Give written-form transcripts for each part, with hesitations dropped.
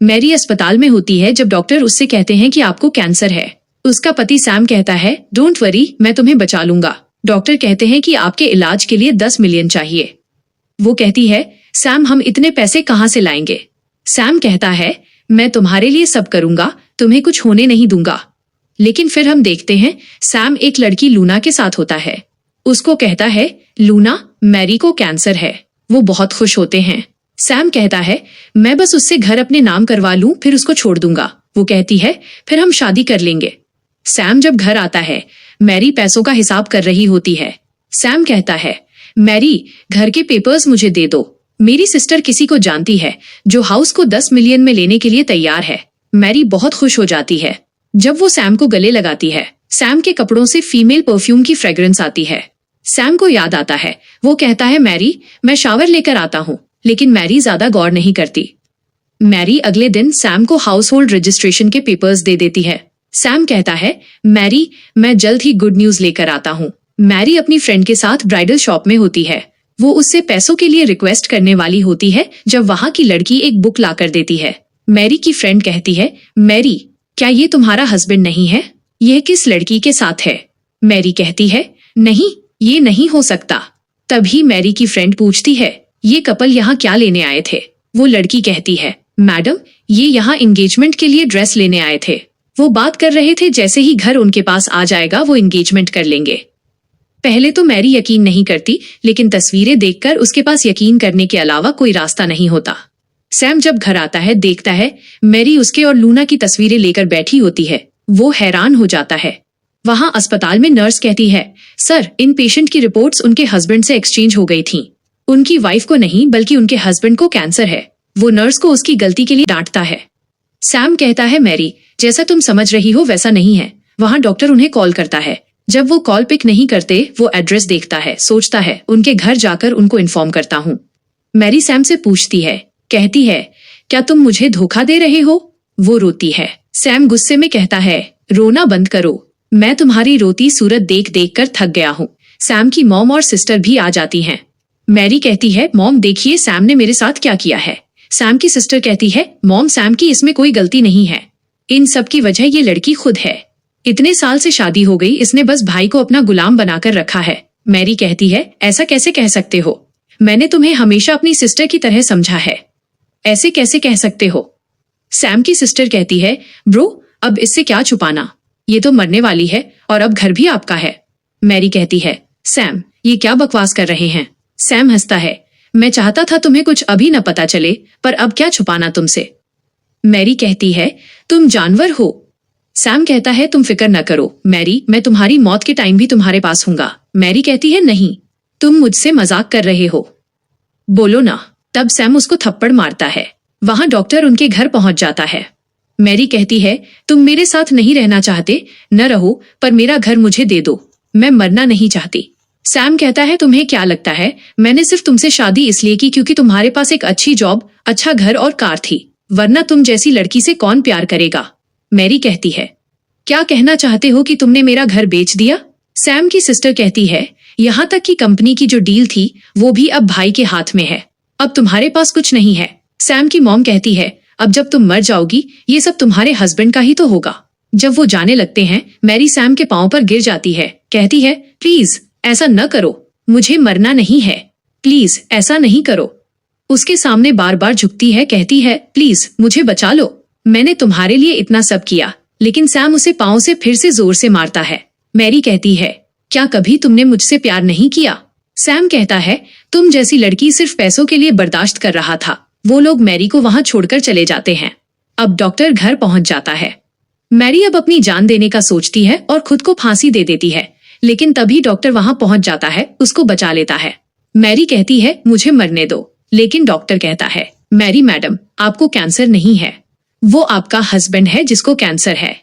Mary अस्पताल में होती है जब डॉक्टर उससे कहते हैं कि आपको कैंसर है। उसका पति सैम कहता है, डोंट वरी, मैं तुम्हें बचा लूंगा। डॉक्टर कहते हैं कि आपके इलाज के लिए 10 मिलियन चाहिए। वो कहती है, सैम हम इतने पैसे कहाँ से लाएंगे? सैम कहता है, मैं तुम्हारे लिए सब करूंगा, तुम्हें कुछ होने नहीं दूंगा। लेकिन फिर हम देखते हैं सैम एक लड़की लूना के साथ होता है। उसको कहता है, लूना, मैरी को कैंसर है। वो बहुत खुश होते हैं। सैम कहता है, मैं बस उससे घर अपने नाम करवा लूं, फिर उसको छोड़ दूंगा। वो कहती है, फिर हम शादी कर लेंगे। सैम जब घर आता है, मैरी पैसों का हिसाब कर रही होती है। सैम कहता है, मैरी, घर के पेपर्स मुझे दे दो। मेरी सिस्टर किसी को जानती है जो हाउस को 10 मिलियन में लेने के लिए तैयार है। मैरी बहुत खुश हो जाती है। जब वो सैम को गले लगाती है, सैम के कपड़ों से फीमेल परफ्यूम की फ्रेग्रेंस आती है। सैम को याद आता है। वो कहता है, मैरी, मैं शावर लेकर आता हूँ। लेकिन मैरी ज्यादा गौर नहीं करती। मैरी अगले दिन सैम को हाउस होल्ड रजिस्ट्रेशन के पेपर्स दे देती है। सैम कहता है, मैरी, मैं जल्द ही गुड न्यूज लेकर आता हूँ। मैरी अपनी फ्रेंड के साथ ब्राइडल शॉप में होती है। वो उससे पैसों के लिए रिक्वेस्ट करने वाली होती है जब वहाँ की लड़की एक बुक लाकर देती है। मैरी की फ्रेंड कहती है, मैरी, क्या ये तुम्हारा हस्बैंड नहीं है? यह किस लड़की के साथ है? मैरी कहती है, नहीं, ये नहीं हो सकता। तभी मैरी की फ्रेंड पूछती है, ये कपल यहाँ क्या लेने आए थे? वो लड़की कहती है, मैडम, ये यहाँ एंगेजमेंट के लिए ड्रेस लेने आए थे। वो बात कर रहे थे जैसे ही घर उनके पास आ जाएगा वो एंगेजमेंट कर लेंगे। पहले तो मैरी यकीन नहीं करती, लेकिन तस्वीरें देखकर उसके पास यकीन करने के अलावा कोई रास्ता नहीं होता। सैम जब घर आता है, देखता है मैरी उसके और लूना की तस्वीरें लेकर बैठी होती है। वो हैरान हो जाता है। वहाँ अस्पताल में नर्स कहती है, सर, इन पेशेंट की रिपोर्ट्स उनके हस्बैंड से एक्सचेंज हो गई थी। उनकी वाइफ को नहीं बल्कि उनके हस्बैंड को कैंसर है। वो नर्स को उसकी गलती के लिए डांटता है। सैम कहता है, मैरी, जैसा तुम समझ रही हो वैसा नहीं है। वहाँ डॉक्टर उन्हें कॉल करता है। जब वो कॉल पिक नहीं करते, वो एड्रेस देखता है, सोचता है उनके घर जाकर उनको इन्फॉर्म करता हूँ। मैरी सैम से पूछती है, कहती है, क्या तुम मुझे धोखा दे रहे हो? वो रोती है। सैम गुस्से में कहता है, रोना बंद करो, मैं तुम्हारी रोती सूरत देख देख कर थक गया हूँ। सैम की मॉम और सिस्टर भी आ जाती हैं। मैरी कहती है, मॉम देखिए सैम ने मेरे साथ क्या किया है। सैम की सिस्टर कहती है, मॉम, सैम की इसमें कोई गलती नहीं है। इन सब की वजह ये लड़की खुद है। इतने साल से शादी हो गई, इसने बस भाई को अपना गुलाम बनाकर रखा है। मैरी कहती है, ऐसा कैसे कह सकते हो? मैंने तुम्हें हमेशा अपनी सिस्टर की तरह समझा है। ऐसे कैसे कह सकते हो? सैम की सिस्टर कहती है, ब्रो, अब इससे क्या छुपाना? ये तो मरने वाली है और अब घर भी आपका है। मैरी कहती है, सैम, ये क्या बकवास कर रहे हैं? सैम हंसता है, मैं चाहता था तुम्हें कुछ अभी न पता चले, पर अब क्या छुपाना तुमसे। मैरी कहती है, तुम जानवर हो। सैम कहता है, तुम फिक्र न करो मैरी, मैं तुम्हारी मौत के टाइम भी तुम्हारे पास हूंगा। मैरी कहती है, नहीं, तुम मुझसे मजाक कर रहे हो, बोलो ना। तब सैम उसको थप्पड़ मारता है। वहां डॉक्टर उनके घर पहुंच जाता है। मैरी कहती है, तुम मेरे साथ नहीं रहना चाहते, न रहो, पर मेरा घर मुझे दे दो, मैं मरना नहीं चाहती। सैम कहता है, तुम्हें क्या लगता है मैंने सिर्फ तुमसे शादी इसलिए की क्योंकि तुम्हारे पास एक अच्छी जॉब, अच्छा घर और कार थी? वरना तुम जैसी लड़की से कौन प्यार करेगा? मैरी कहती है, क्या कहना चाहते हो कि तुमने मेरा घर बेच दिया? सैम की सिस्टर कहती है, यहाँ तक कि कंपनी की जो डील थी वो भी अब भाई के हाथ में है। अब तुम्हारे पास कुछ नहीं है। सैम की मॉम कहती है, अब जब तुम मर जाओगी ये सब तुम्हारे हस्बैंड का ही तो होगा। जब वो जाने लगते हैं, मैरी सैम के पांव पर गिर जाती है, कहती है, प्लीज ऐसा न करो, मुझे मरना नहीं है, प्लीज ऐसा नहीं करो। उसके सामने बार बार झुकती है, कहती है, प्लीज मुझे बचा लो, मैंने तुम्हारे लिए इतना सब किया। लेकिन सैम उसे पांव से फिर से जोर से मारता है। मैरी कहती है, क्या कभी तुमने मुझसे प्यार नहीं किया? सैम कहता है, तुम जैसी लड़की सिर्फ पैसों के लिए बर्दाश्त कर रहा था। वो लोग मैरी को वहां छोड़कर चले जाते हैं। अब डॉक्टर घर पहुंच जाता है। मैरी अब अपनी जान देने का सोचती है और खुद को फांसी दे देती है, लेकिन तभी डॉक्टर वहां पहुंच जाता है, उसको बचा लेता है। मैरी कहती है, मुझे मरने दो, लेकिन डॉक्टर कहता है, मैरी मैडम, आपको कैंसर नहीं है, वो आपका हस्बैंड है जिसको कैंसर है।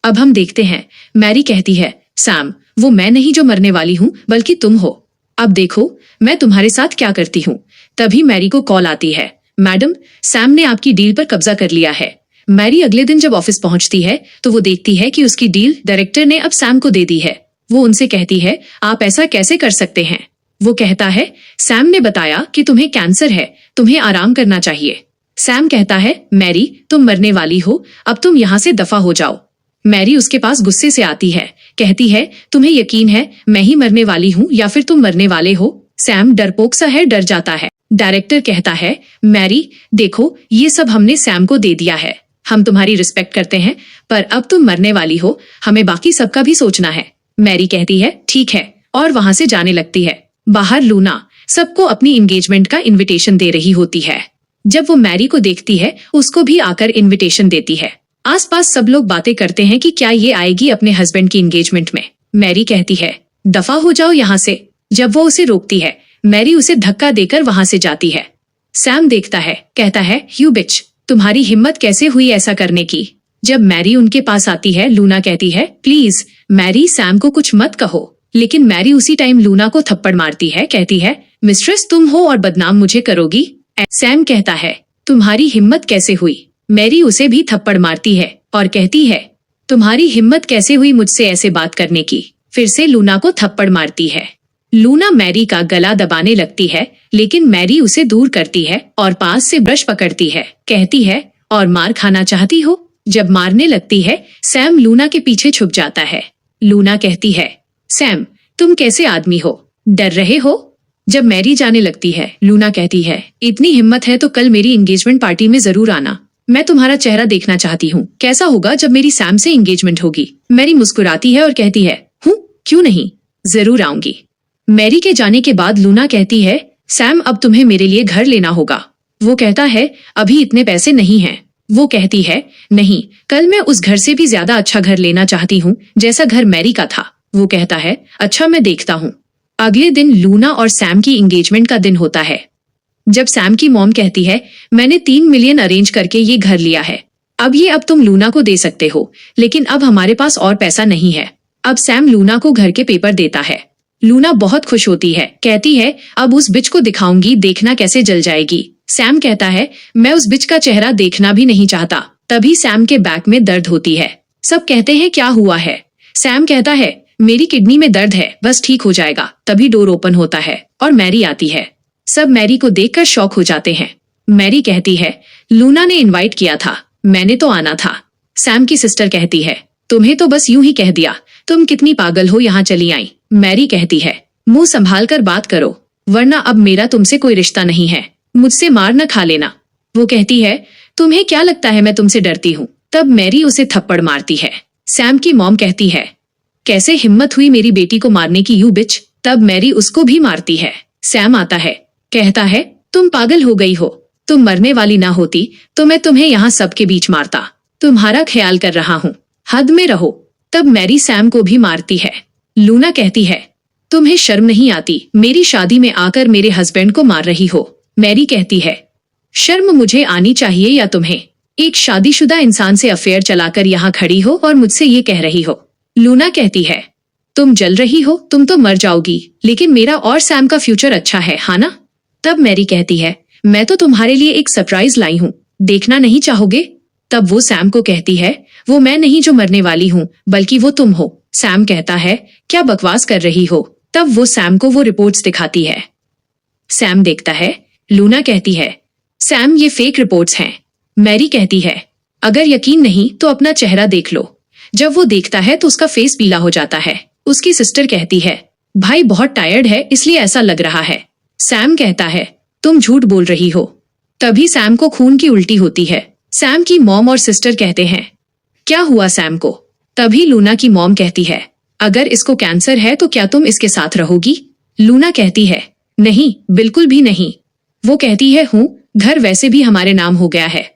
अब हम देखते हैं, मैरी कहती है, सैम, वो मैं नहीं जो मरने वाली हूँ बल्कि तुम हो। अब देखो मैं तुम्हारे साथ क्या करती हूँ। तभी मैरी को कॉल आती है, मैडम, सैम ने आपकी डील पर कब्जा कर लिया है। मैरी अगले दिन जब ऑफिस पहुंचती है तो वो देखती है कि उसकी डील डायरेक्टर ने अब सैम को दे दी है। वो उनसे कहती है, आप ऐसा कैसे कर सकते हैं? वो कहता है, सैम ने बताया कि तुम्हें कैंसर है, तुम्हें आराम करना चाहिए। सैम कहता है, मैरी तुम मरने वाली हो, अब तुम यहाँ से दफा हो जाओ। मैरी उसके पास गुस्से से आती है, कहती है, तुम्हें यकीन है मैं ही मरने वाली हूँ या फिर तुम मरने वाले हो? सैम डरपोक सा है, डर जाता है। डायरेक्टर कहता है, मैरी देखो ये सब हमने सैम को दे दिया है, हम तुम्हारी रिस्पेक्ट करते हैं, पर अब तुम मरने वाली हो, हमें बाकी सबका भी सोचना है। मैरी कहती है ठीक है, और वहां से जाने लगती है। बाहर लूना सबको अपनी एंगेजमेंट का इनविटेशन दे रही होती है। जब वो मैरी को देखती है उसको भी आकर इनविटेशन देती है। आसपास सब लोग बातें करते हैं कि क्या ये आएगी अपने हस्बैंड की एंगेजमेंट में। मैरी कहती है, दफा हो जाओ यहाँ से। जब वो उसे रोकती है, मैरी उसे धक्का देकर वहां से जाती है। सैम देखता है, कहता है, यू बिच, तुम्हारी हिम्मत कैसे हुई ऐसा करने की? जब मैरी उनके पास आती है, लूना कहती है, प्लीज मैरी सैम को कुछ मत कहो। लेकिन मैरी उसी टाइम लूना को थप्पड़ मारती है, कहती है, मिस्ट्रेस तुम हो और बदनाम मुझे करोगी। सैम कहता है, तुम्हारी हिम्मत कैसे हुई? मैरी उसे भी थप्पड़ मारती है और कहती है, तुम्हारी हिम्मत कैसे हुई मुझसे ऐसे बात करने की? फिर से लूना को थप्पड़ मारती है। लूना मैरी का गला दबाने लगती है, लेकिन मैरी उसे दूर करती है और पास से ब्रश पकड़ती है, कहती है, और मार खाना चाहती हो? जब मारने लगती है, सैम लूना के पीछे छुप जाता है। लूना कहती है, सैम तुम कैसे आदमी हो, डर रहे हो? जब मैरी जाने लगती है, लूना कहती है, इतनी हिम्मत है तो कल मेरी एंगेजमेंट पार्टी में जरूर आना, मैं तुम्हारा चेहरा देखना चाहती हूँ, कैसा होगा जब मेरी सैम से एंगेजमेंट होगी। मैरी मुस्कुराती है और कहती है, हूँ क्यों नहीं, जरूर आऊंगी। मैरी के जाने के बाद लूना कहती है, सैम अब तुम्हें मेरे लिए घर लेना होगा। वो कहता है, अभी इतने पैसे नहीं हैं। वो कहती है, नहीं, कल मैं उस घर से भी ज्यादा अच्छा घर लेना चाहती हूँ जैसा घर मैरी का था। वो कहता है, अच्छा मैं देखता हूँ। अगले दिन लूना और सैम की एंगेजमेंट का दिन होता है। जब सैम की मॉम कहती है, मैंने 3 मिलियन अरेंज करके ये घर लिया है, अब तुम लूना को दे सकते हो, लेकिन अब हमारे पास और पैसा नहीं है। अब सैम लूना को घर के पेपर देता है। लूना बहुत खुश होती है, कहती है, अब उस बिच को दिखाऊंगी, देखना कैसे जल जाएगी। सैम कहता है, मैं उस बिच का चेहरा देखना भी नहीं चाहता। तभी सैम के बैक में दर्द होती है। सब कहते हैं, क्या हुआ है? सैम कहता है, मेरी किडनी में दर्द है, बस ठीक हो जाएगा। तभी डोर ओपन होता है और मैरी आती है। सब मैरी को देखकर शॉक हो जाते हैं। मैरी कहती है, लूना ने इनवाइट किया था, मैंने तो आना था। सैम की सिस्टर कहती है, तुम्हें तो बस यूं ही कह दिया, तुम कितनी पागल हो, यहाँ चली आई। मैरी कहती है, मुंह संभाल कर बात करो, वरना अब मेरा तुमसे कोई रिश्ता नहीं है, मुझसे मार न खा लेना। वो कहती है, तुम्हें क्या लगता है मैं तुमसे डरती हूँ? तब मैरी उसे थप्पड़ मारती है। सैम की मॉम कहती है, कैसे हिम्मत हुई मेरी बेटी को मारने की, यू बिच। तब मैरी उसको भी मारती है। सैम आता है, कहता है, तुम पागल हो गई हो, तुम मरने वाली ना होती तो मैं तुम्हें यहाँ सबके बीच मारता, तुम्हारा ख्याल कर रहा हूँ, हद में रहो। तब मैरी सैम को भी मारती है। लूना कहती है, तुम्हें शर्म नहीं आती, मेरी शादी में आकर मेरे हस्बैंड को मार रही हो। मैरी कहती है, शर्म मुझे आनी चाहिए या तुम्हें? एक शादीशुदा इंसान से अफेयर चलाकर यहाँ खड़ी हो और मुझसे ये कह रही हो। लूना कहती है, तुम जल रही हो, तुम तो मर जाओगी, लेकिन मेरा और सैम का फ्यूचर अच्छा है, हाँ ना? तब मैरी कहती है, मैं तो तुम्हारे लिए एक सरप्राइज लाई हूँ, देखना नहीं चाहोगे? तब वो सैम को कहती है, वो मैं नहीं जो मरने वाली हूँ, बल्कि वो तुम हो। सैम कहता है, क्या बकवास कर रही हो? तब वो सैम को वो रिपोर्ट्स दिखाती है। सैम देखता है। लूना कहती है, सैम ये फेक रिपोर्ट्स हैं। मैरी कहती है, अगर यकीन नहीं तो अपना चेहरा देख लो। जब वो देखता है तो उसका फेस पीला हो जाता है। उसकी सिस्टर कहती है, भाई बहुत टायर्ड है इसलिए ऐसा लग रहा है। सैम कहता है, तुम झूठ बोल रही हो। तभी सैम को खून की उल्टी होती है। सैम की मॉम और सिस्टर कहते हैं, क्या हुआ सैम को? तभी लूना की मॉम कहती है, अगर इसको कैंसर है तो क्या तुम इसके साथ रहोगी? लूना कहती है, नहीं, बिल्कुल भी नहीं। वो कहती है, हूँ, घर वैसे भी हमारे नाम हो गया है।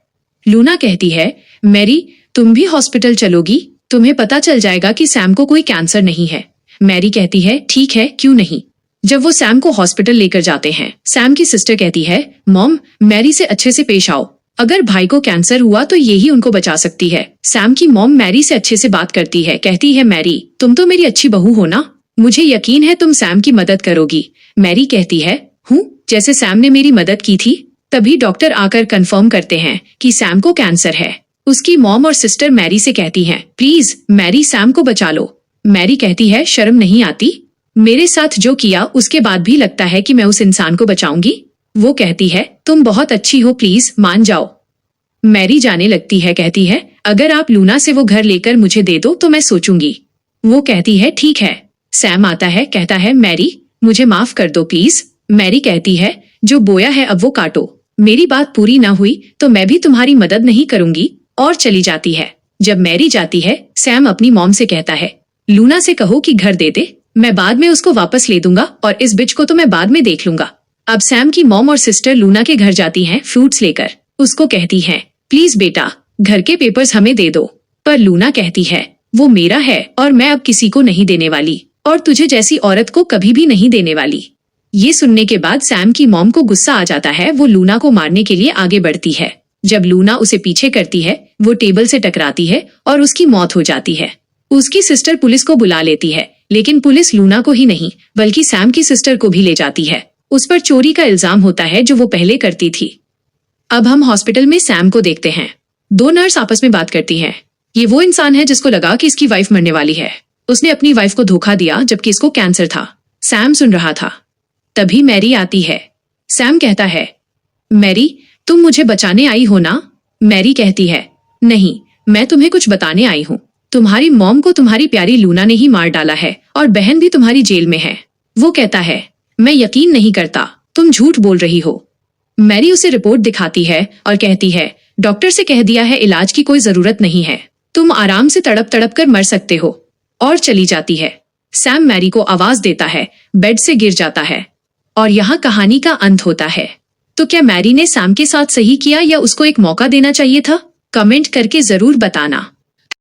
लूना कहती है, मैरी तुम भी हॉस्पिटल चलोगी? तुम्हें पता चल जाएगा कि सैम को कोई कैंसर नहीं है। मैरी कहती है, ठीक है, क्यों नहीं। जब वो सैम को हॉस्पिटल लेकर जाते हैं, सैम की सिस्टर कहती है, मॉम मैरी से अच्छे से पेश आओ, अगर भाई को कैंसर हुआ तो यही उनको बचा सकती है। सैम की मॉम मैरी से अच्छे से बात करती है, कहती है, मैरी तुम तो मेरी अच्छी बहू हो ना, मुझे यकीन है तुम सैम की मदद करोगी। मैरी कहती है, हूँ, जैसे सैम ने मेरी मदद की थी। तभी डॉक्टर आकर कंफर्म करते हैं कि सैम को कैंसर है। उसकी मॉम और सिस्टर मैरी से कहती हैं, प्लीज मैरी सैम को बचा लो। मैरी कहती है, शर्म नहीं आती? मेरे साथ जो किया उसके बाद भी लगता है कि मैं उस इंसान को बचाऊंगी? वो कहती है, तुम बहुत अच्छी हो, प्लीज मान जाओ। मैरी जाने लगती है, कहती है अगर आप लूना से वो घर लेकर मुझे दे दो तो मैं सोचूंगी। वो कहती है ठीक है। सैम आता है, कहता है मैरी मुझे माफ कर दो प्लीज। मैरी कहती है जो बोया है अब वो काटो। मेरी बात पूरी ना हुई तो मैं भी तुम्हारी मदद नहीं करूंगी, और चली जाती है। जब मैरी जाती है, सैम अपनी मॉम से कहता है लूना से कहो कि घर दे दे, मैं बाद में उसको वापस ले दूंगा और इस बिच को तो मैं बाद में देख लूंगा। अब सैम की मॉम और सिस्टर लूना के घर जाती हैं फ्रूट्स लेकर। उसको कहती हैं प्लीज बेटा घर के पेपर्स हमें दे दो। पर लूना कहती है वो मेरा है और मैं अब किसी को नहीं देने वाली, और तुझे जैसी औरत को कभी भी नहीं देने वाली। ये सुनने के बाद सैम की मॉम को गुस्सा आ जाता है। वो लूना को मारने के लिए आगे बढ़ती है। जब लूना उसे पीछे करती है, वो टेबल से टकराती है और उसकी मौत हो जाती है। उसकी सिस्टर पुलिस को बुला लेती है, लेकिन पुलिस लूना को ही नहीं बल्कि सैम की सिस्टर को भी ले जाती है। उस पर चोरी का इल्जाम होता है जो वो पहले करती थी। अब हम हॉस्पिटल में सैम को देखते हैं। दो नर्स आपस में बात करती हैं। ये वो इंसान है जिसको लगा कि इसकी वाइफ मरने वाली है। उसने अपनी वाइफ को धोखा दिया जबकि इसको कैंसर था। सैम सुन रहा था। तभी मैरी आती है। सैम कहता है मैरी तुम मुझे बचाने आई हो ना? मैरी कहती है नहीं, मैं तुम्हें कुछ बताने आई हूँ। तुम्हारी मॉम को तुम्हारी प्यारी लूना ने ही मार डाला है और बहन भी तुम्हारी जेल में है। वो कहता है मैं यकीन नहीं करता, तुम झूठ बोल रही हो। मैरी उसे रिपोर्ट दिखाती है और कहती है डॉक्टर से कह दिया है इलाज की कोई जरूरत नहीं है, तुम आराम से तड़प तड़प कर मर सकते हो, और चली जाती है। सैम मैरी को आवाज देता है, बेड से गिर जाता है, और यहाँ कहानी का अंत होता है। तो क्या मैरी ने सैम के साथ सही किया या उसको एक मौका देना चाहिए था? कमेंट करके जरूर बताना।